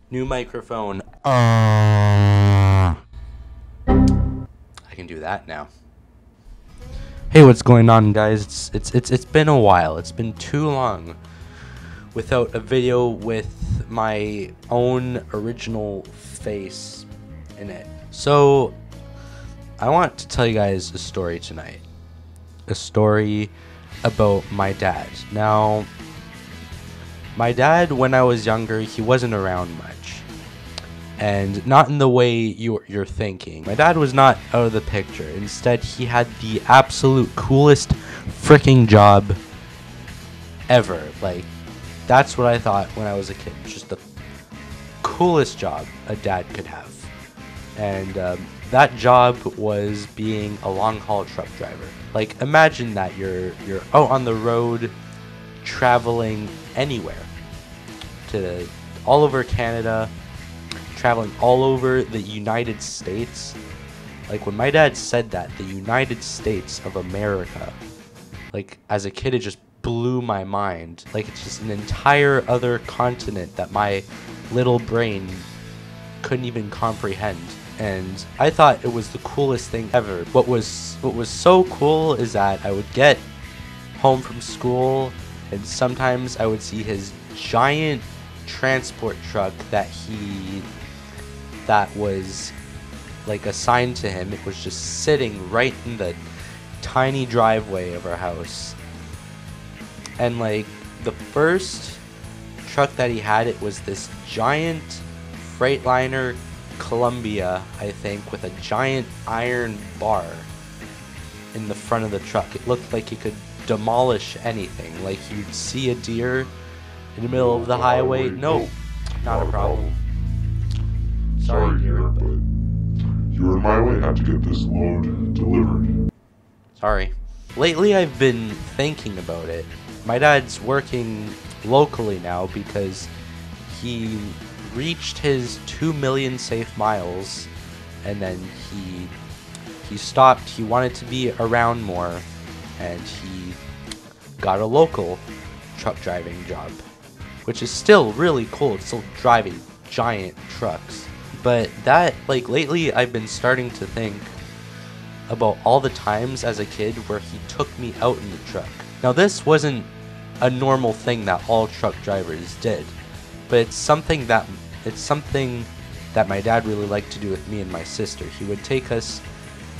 New microphone. I can do that now. Hey, what's going on, guys? It's been a while. It's been too long without a video with my own original face in it. So, I want to tell you guys a story tonight. A story about my dad. Now, my dad, when I was younger, he wasn't around much. And not in the way you're thinking. My dad was not out of the picture. Instead, he had the absolute coolest freaking job ever. Like, that's what I thought when I was a kid. Just the coolest job a dad could have. And that job was being a long-haul truck driver. Like, imagine that you're out on the road traveling anywhere, to all over Canada, traveling all over the United States. Like, when my dad said that, the United States of America, like, as a kid, it just blew my mind. Like, it's just an entire other continent that my little brain couldn't even comprehend. And I thought it was the coolest thing ever. What was so cool is that I would get home from school, and sometimes I would see his giant transport truck that was like assigned to him. It was just sitting right in the tiny driveway of our house. And like, the first truck that he had, it was this giant Freightliner Columbia, I think, with a giant iron bar in the front of the truck. It looked like he could demolish anything. Like, you'd see a deer in the middle of the highway. No, not a problem. Sorry, dear, but you were in my way. Had to get this load delivered. sorry. Lately, I've been thinking about it. My dad's working locally now because he reached his 2 million safe miles, and then he stopped. He wanted to be around more, and he got a local truck driving job, which is still really cool. It's still driving giant trucks. But that, like, lately I've been starting to think about all the times as a kid where he took me out in the truck. Now, this wasn't a normal thing that all truck drivers did, but it's something that my dad really liked to do with me and my sister. He would take us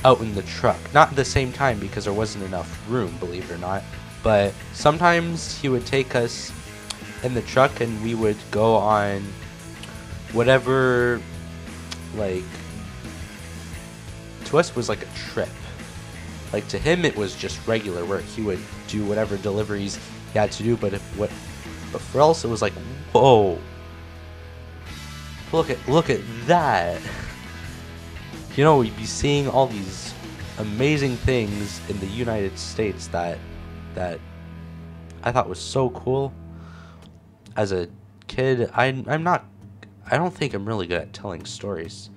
out in the truck, not at the same time because there wasn't enough room, believe it or not, but sometimes he would take us in the truck and we would go on whatever, like, to us was like a trip. Like, to him it was just regular work. He would do whatever deliveries he had to do, but for us it was like, whoa, look at that. You know, we'd be seeing all these amazing things in the United States that I thought was so cool. As a kid, I don't think I'm really good at telling stories.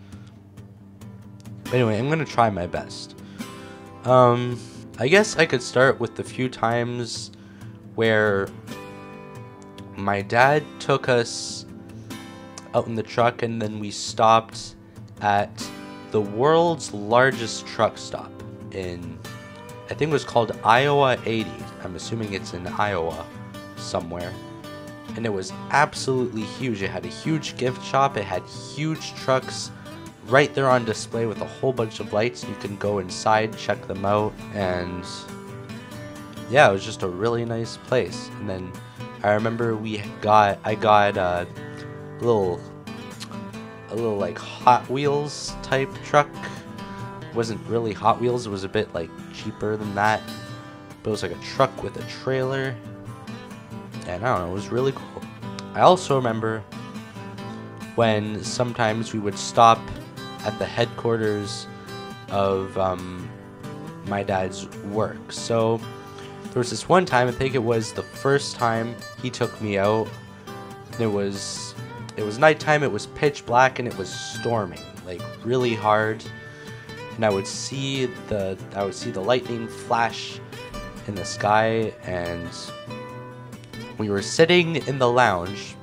But anyway, I'm gonna try my best. I guess I could start with the few times where my dad took us out in the truck, and then we stopped at the world's largest truck stop in, I think it was called Iowa 80. I'm assuming it's in Iowa somewhere. And it was absolutely huge. It had a huge gift shop. It had huge trucks right there on display with a whole bunch of lights. You can go inside, check them out, and yeah, it was just a really nice place. And then I remember I got a little like Hot Wheels type truck. It wasn't really Hot Wheels, it was a bit like cheaper than that, but it was like a truck with a trailer, and I don't know, it was really cool. I also remember when sometimes we would stop at the headquarters of my dad's work. So there was this one time, I think it was the first time he took me out. It was nighttime, it was pitch black, and it was storming, like, really hard. And I would see the lightning flash in the sky, and we were sitting in the lounge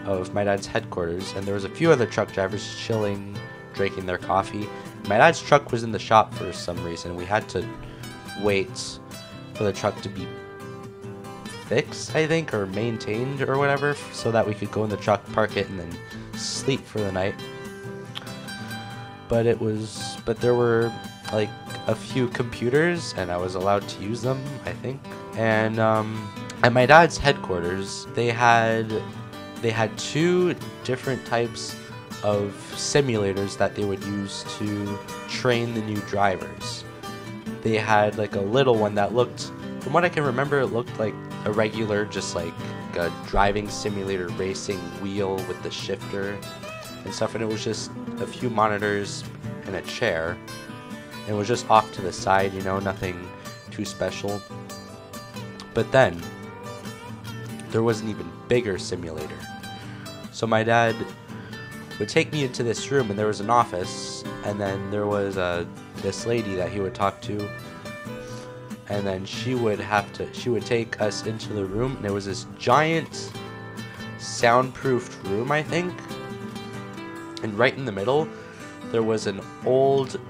of my dad's headquarters, and there was a few other truck drivers chilling, drinking their coffee. My dad's truck was in the shop for some reason. We had to wait for the truck to be fixed, I think, or maintained or whatever, so that we could go in the truck, park it, and then sleep for the night. But there were like a few computers, and I was allowed to use them, I think. And at my dad's headquarters, they had 2 different types of simulators that they would use to train the new drivers. They had like a little one that looked, from what I can remember, it looked like a regular, just like a driving simulator racing wheel with the shifter and stuff, and it was just a few monitors and a chair. It was just off to the side, you know, nothing too special. But then there was an even bigger simulator. So my dad would take me into this room, and there was an office, and then there was this lady that he would talk to, and then she would take us into the room, and it was this giant soundproofed room, I think, and right in the middle there was an old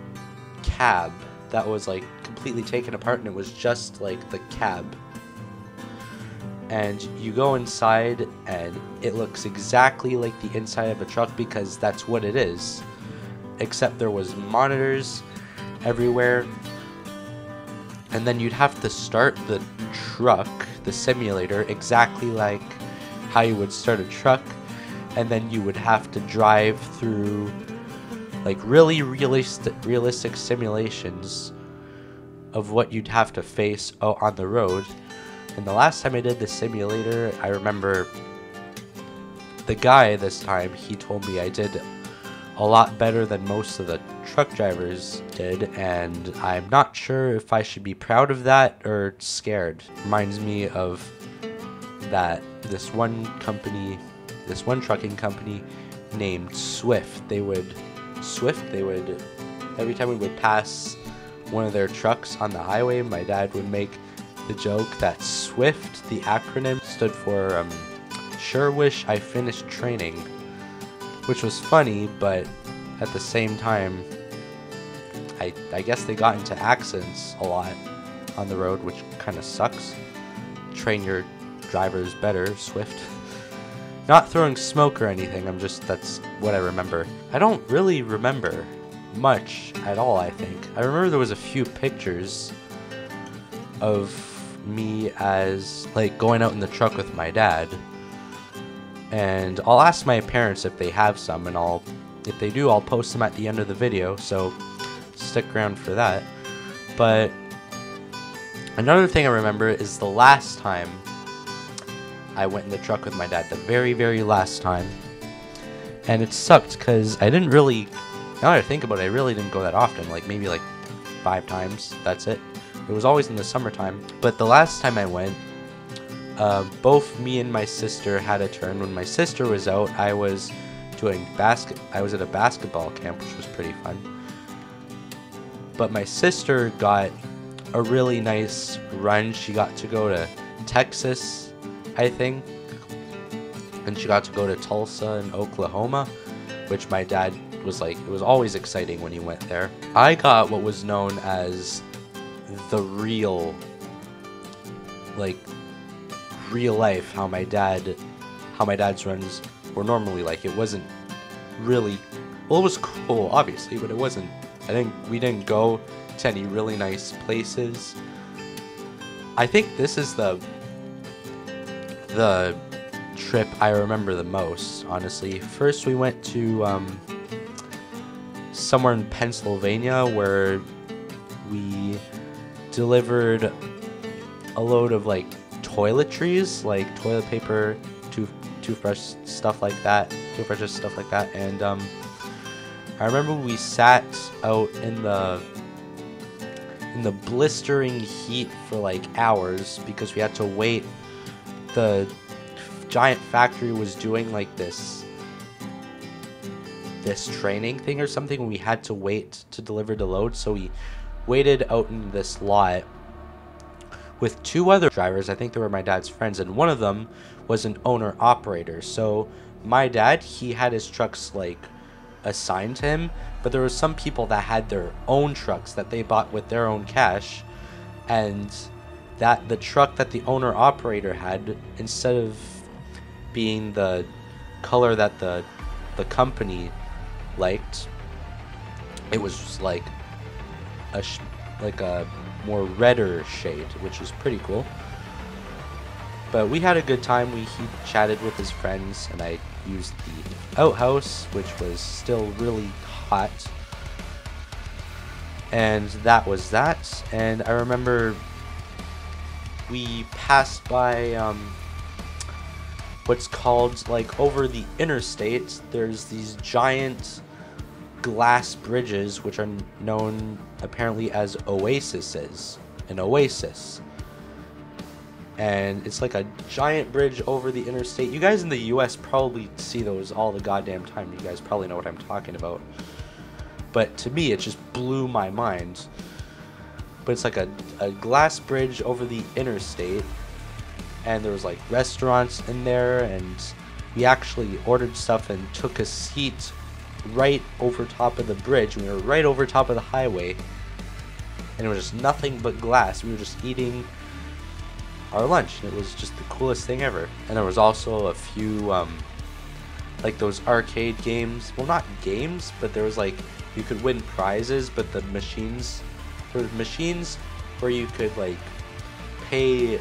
cab that was like completely taken apart, and it was just like the cab. And you go inside, and it looks exactly like the inside of a truck, because that's what it is, except there was monitors everywhere. And then you'd have to start the truck, the simulator, exactly like how you would start a truck, and then you would have to drive through like really realistic simulations of what you'd have to face on the road. And the last time I did the simulator, I remember the guy this time, he told me I did a lot better than most of the truck drivers did, and I'm not sure if I should be proud of that or scared. Reminds me of that this one trucking company named Swift. They would every time we would pass one of their trucks on the highway, my dad would make the joke that Swift, the acronym, stood for sure wish I finished training, which was funny, but at the same time, I guess they got into accidents a lot on the road, which kind of sucks. Train your drivers better, Swift. Not throwing smoke or anything, that's what I remember. I don't really remember much at all, I think. I remember there was a few pictures of me as like going out in the truck with my dad, and I'll ask my parents if they have some, and if they do, I'll post them at the end of the video, so stick around for that. But another thing I remember is the last time I went in the truck with my dad, the very, very last time, and it sucked because I didn't really, now that I think about it, I really didn't go that often, like maybe like 5 times, that's it. It was always in the summertime. But the last time I went, both me and my sister had a turn. When my sister was out, I was at a basketball camp, which was pretty fun. But my sister got a really nice run. She got to go to Texas, I think, and she got to go to Tulsa and Oklahoma, which my dad was like, it was always exciting when he went there. I got what was known as the real life, how my dad's runs were normally like. It wasn't really, well, it was cool obviously, but it wasn't, we didn't go to any really nice places. I think this is the trip I remember the most, honestly. First we went to somewhere in Pennsylvania where we delivered a load of like toiletries, like toilet paper, toothbrushes, stuff like that, and I remember we sat out in the blistering heat for like hours because we had to wait. The giant factory was doing like this training thing or something. We had to wait to deliver the load, so we waited out in this lot with 2 other drivers. I think they were my dad's friends, and one of them was an owner-operator. So my dad, he had his trucks like assigned to him, but there were some people that had their own trucks that they bought with their own cash, and that the truck that the owner operator had, instead of being the color that the company liked, it was like a more redder shade, which was pretty cool. But we had a good time. He chatted with his friends, and I used the outhouse, which was still really hot. And that was that. And I remember we passed by what's called, like, over the interstate, there's these giant glass bridges, which are known apparently as oases. An oasis. And it's like a giant bridge over the interstate. You guys in the US probably see those all the goddamn time. You guys probably know what I'm talking about. But to me, it just blew my mind. But it's like a glass bridge over the interstate. And there was like restaurants in there. And we actually ordered stuff and took a seat right over top of the bridge. We were right over top of the highway. And it was just nothing but glass. We were just eating our lunch, and it was just the coolest thing ever. And there was also a few like those arcade games, well, not games, but there was like, you could win prizes, but the machines, there were machines where you could like pay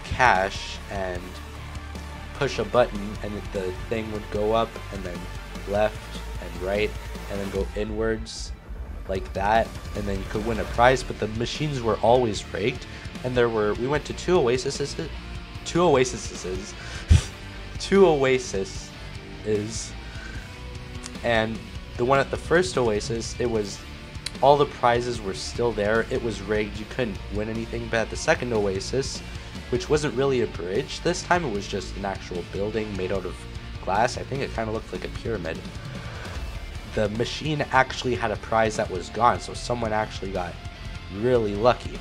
cash and push a button, and the thing would go up and then left and right and then go inwards like that, and then you could win a prize. But the machines were always rigged. And we went to two oases, and the one at the first oasis, it was, all the prizes were still there. It was rigged, you couldn't win anything. But at the second oasis, which wasn't really a bridge this time, it was just an actual building made out of glass. I think it kind of looked like a pyramid. The machine actually had a prize that was gone, so someone actually got really lucky,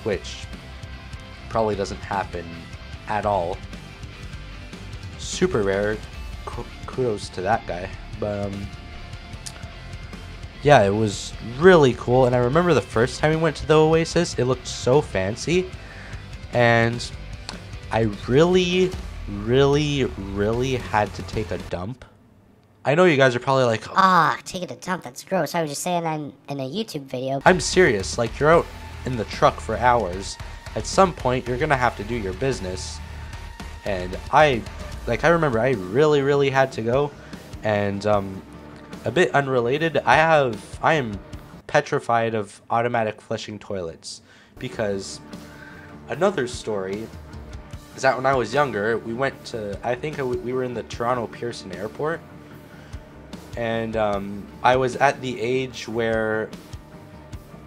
which probably doesn't happen at all. Super rare. Kudos to that guy. But yeah, it was really cool. And I remember the first time we went to the Oasis, it looked so fancy, and I really had to take a dump. I know you guys are probably like, taking a dump, that's gross. I was just saying that in a YouTube video. I'm serious. Like, you're out in the truck for hours. At some point, you're gonna have to do your business. And I remember I really had to go. And a bit unrelated, I am petrified of automatic flushing toilets, because another story is that when I was younger, we went to, I think we were in the Toronto Pearson Airport, and I was at the age where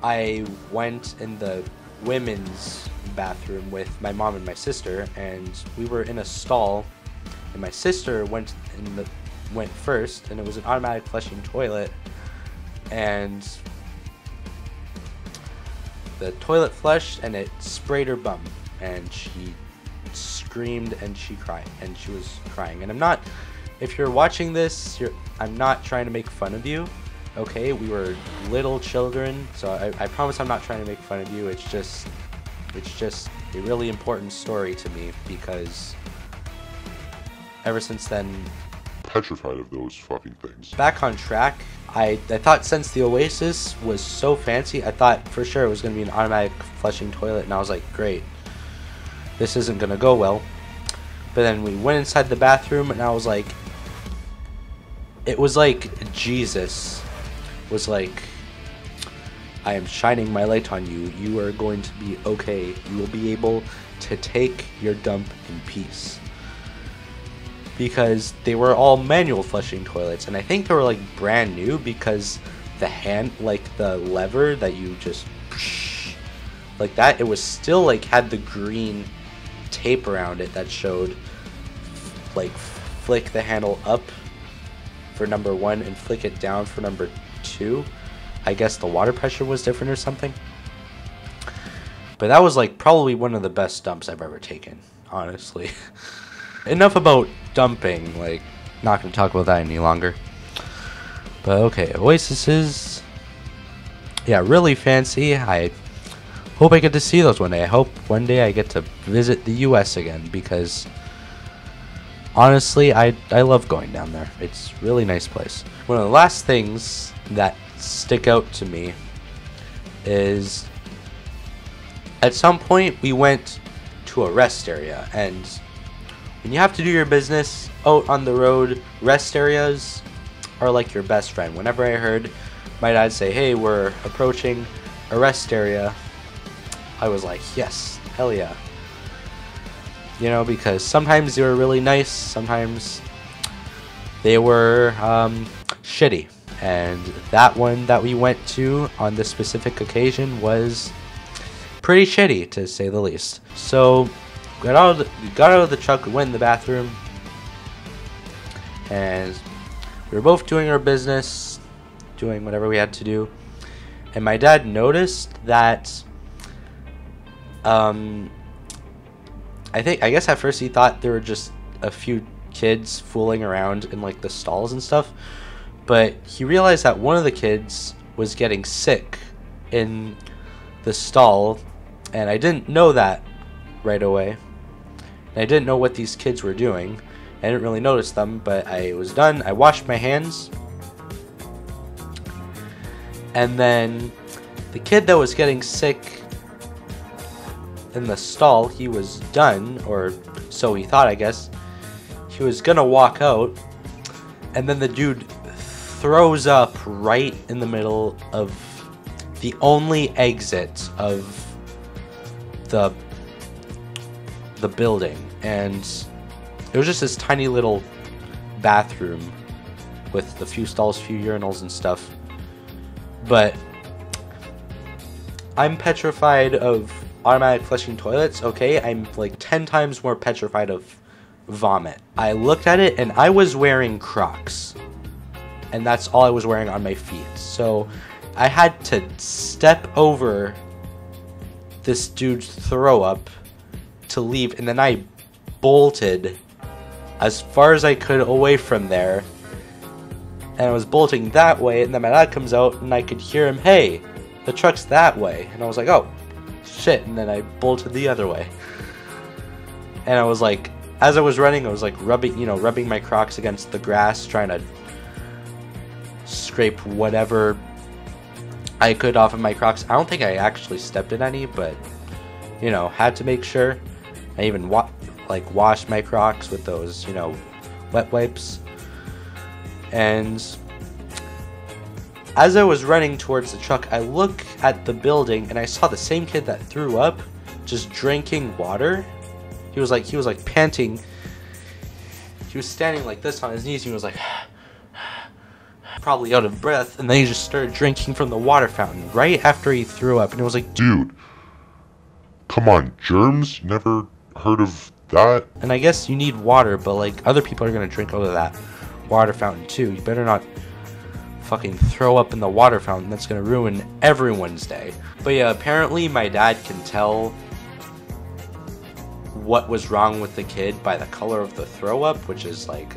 I went in the women's bathroom with my mom and my sister, and we were in a stall, and my sister went first, and it was an automatic flushing toilet, and the toilet flushed and it sprayed her bum, and she screamed and she cried, and she was crying. And if you're watching this, I'm not trying to make fun of you, okay? We were little children, so I promise I'm not trying to make fun of you. It's just a really important story to me, because ever since then, petrified of those fucking things. Back on track, I thought since the Oasis was so fancy, I thought for sure it was going to be an automatic flushing toilet, and I was like, great, this isn't going to go well. But then we went inside the bathroom, and I was like, it was like Jesus was like, I am shining my light on you. You are going to be okay. You will be able to take your dump in peace. Because they were all manual flushing toilets, and I think they were like brand new, because the hand, like the lever that you just like that, it was still like had the green tape around it that showed like flick the handle up for number 1 and flick it down for number 2. I guess the water pressure was different or something. But that was like probably one of the best dumps I've ever taken, honestly. Enough about dumping. Like, not gonna talk about that any longer. But okay, Oasises. Yeah, really fancy. I hope I get to see those one day. I hope one day I get to visit the US again, because honestly, I love going down there. It's a really nice place. One of the last things that stick out to me is at some point we went to a rest area, and when you have to do your business out on the road, rest areas are like your best friend. Whenever I heard my dad say, hey, we're approaching a rest area, I was like, yes, hell yeah. You know, because sometimes they were really nice, sometimes they were shitty. And that one that we went to on this specific occasion was pretty shitty, to say the least. So we got out of the truck, we went in the bathroom, and we were both doing our business, doing whatever we had to do. And my dad noticed that I guess at first he thought there were just a few kids fooling around in like the stalls and stuff, but he realized that one of the kids was getting sick in the stall, and I didn't know that right away. And I didn't know what these kids were doing. I didn't really notice them, but I was done. I washed my hands, and then the kid that was getting sick in the stall, he was done, or so he thought, I guess. He was gonna walk out, and then the dude throws up right in the middle of the only exit of the building. And it was just this tiny little bathroom with a few stalls, few urinals and stuff. But I'm petrified of automatic flushing toilets, okay? I'm like 10 times more petrified of vomit. I looked at it and I was wearing Crocs, and that's all I was wearing on my feet. So I had to step over this dude's throw up to leave, and then I bolted as far as I could away from there, and I was bolting that way, and then my dad comes out and I could hear him, hey, the truck's that way, and I was like, oh shit, and then I bolted the other way. And I was like, as I was running, I was like rubbing my Crocs against the grass, trying to scrape whatever I could off of my Crocs. I don't think I actually stepped in any, but you know, had to make sure. I even washed my Crocs with those, you know, wet wipes. And as I was running towards the truck, I look at the building and I saw the same kid that threw up just drinking water. He was like panting. He was standing like this on his knees. He was like probably out of breath, and then he just started drinking from the water fountain right after he threw up. And it was like, Dude, come on, germs? Never heard of that? And I guess you need water, but like other people are gonna drink out of that water fountain too. You better not fucking throw up in the water fountain. That's gonna ruin everyone's day. But yeah, apparently my dad can tell what was wrong with the kid by the color of the throw up, which is like,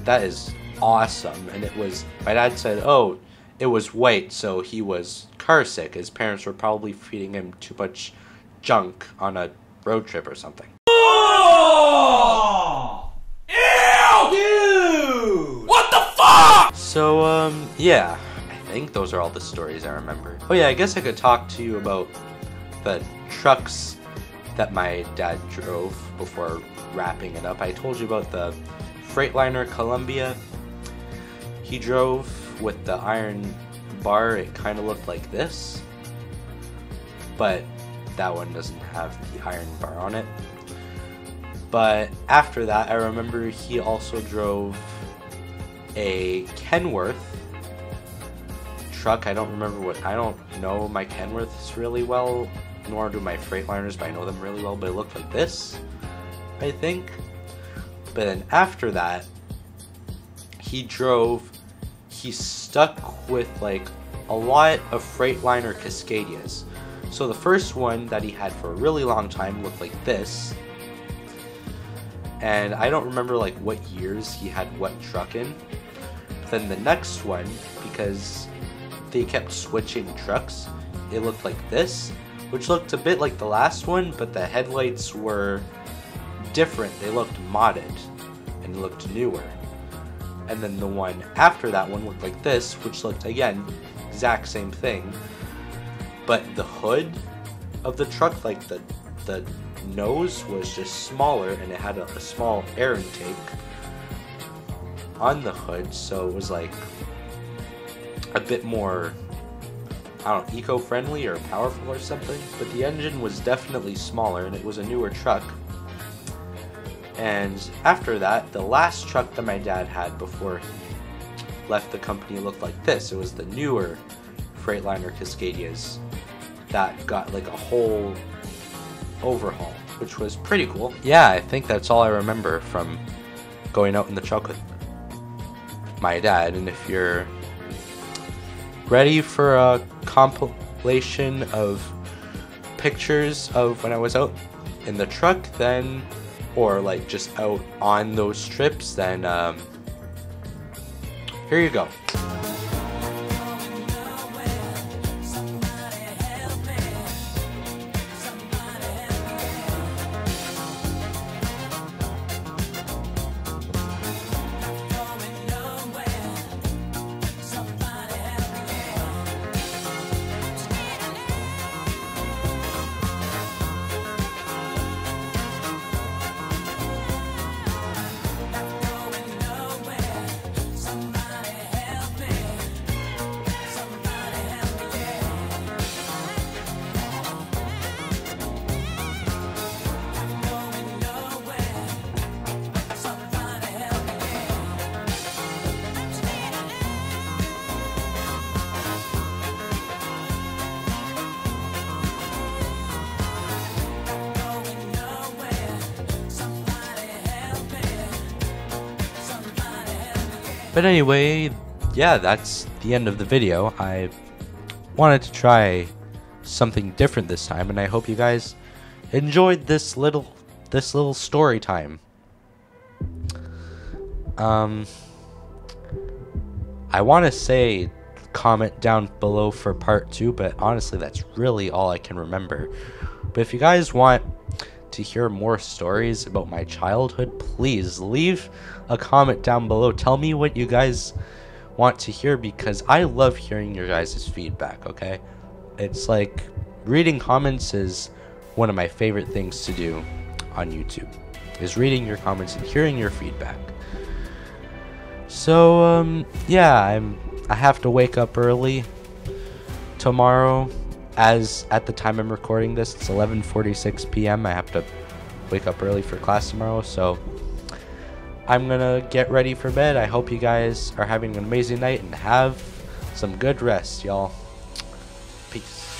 that is awesome. And it was, my dad said, oh, it was white, so he was car sick. His parents were probably feeding him too much junk on a road trip or something. Oh! Ew! Dude! What the fuck? So, yeah, I think those are all the stories I remember. Oh yeah, I guess I could talk to you about the trucks that my dad drove before wrapping it up. I told you about the Freightliner Columbia he drove with the iron bar. It kind of looked like this, but that one doesn't have the iron bar on it. But after that, I remember he also drove a Kenworth truck. I don't know my Kenworths really well, nor do my Freightliners, but I know them really well. But it looked like this, I think. But then after that, he stuck with like a lot of Freightliner Cascadias. So the first one that he had for a really long time looked like this. and I don't remember like what years he had what truck in. Then the next one, because they kept switching trucks, it looked like this, which looked a bit like the last one, but the headlights were different. They looked modded and looked newer. And then the one after that one looked like this, which looked, again, exact same thing, but the hood of the truck, like the nose was just smaller, and it had a small air intake on the hood, so it was like a bit more, I don't know, eco-friendly or powerful or something. But the engine was definitely smaller, and it was a newer truck. And after that, the last truck that my dad had before he left the company looked like this. It was the newer Freightliner Cascadias that got like a whole overhaul, which was pretty cool. Yeah, I think that's all I remember from going out in the truck with my dad. And if you're ready for a compilation of pictures of when I was out in the truck, then, or like just out on those trips, then here you go. But anyway, yeah, that's the end of the video. I wanted to try something different this time, and I hope you guys enjoyed this little story time. I want to say comment down below for part 2, but honestly that's really all I can remember. But if you guys want to hear more stories about my childhood, please leave a comment down below. Tell me what you guys want to hear, because I love hearing your guys' feedback, okay? It's like reading comments is one of my favorite things to do on YouTube, is reading your comments and hearing your feedback. So yeah, I have to wake up early tomorrow. As at the time I'm recording this, it's 11:46 p.m. I have to wake up early for class tomorrow, so I'm gonna get ready for bed. I hope you guys are having an amazing night and have some good rest, y'all. Peace.